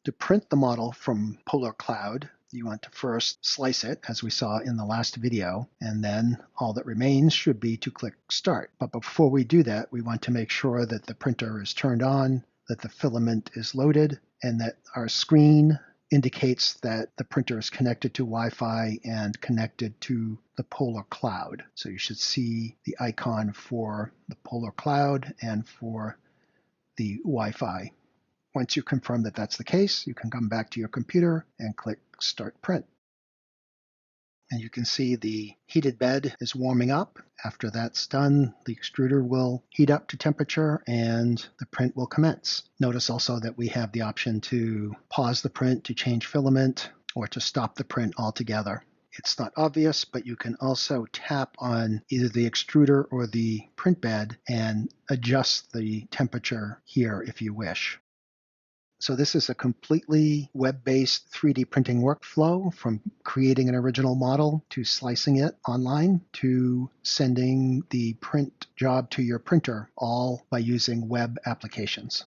To print the model from Polar Cloud, you want to first slice it, as we saw in the last video, and then all that remains should be to click Start. But before we do that, we want to make sure that the printer is turned on, that the filament is loaded, and that our screen indicates that the printer is connected to Wi-Fi and connected to the Polar Cloud. So you should see the icon for the Polar Cloud and for the Wi-Fi. Once you confirm that that's the case, you can come back to your computer and click Start Print. And you can see the heated bed is warming up. After that's done, the extruder will heat up to temperature and the print will commence. Notice also that we have the option to pause the print to change filament or to stop the print altogether. It's not obvious, but you can also tap on either the extruder or the print bed and adjust the temperature here if you wish. So this is a completely web-based 3D printing workflow, from creating an original model to slicing it online to sending the print job to your printer, all by using web applications.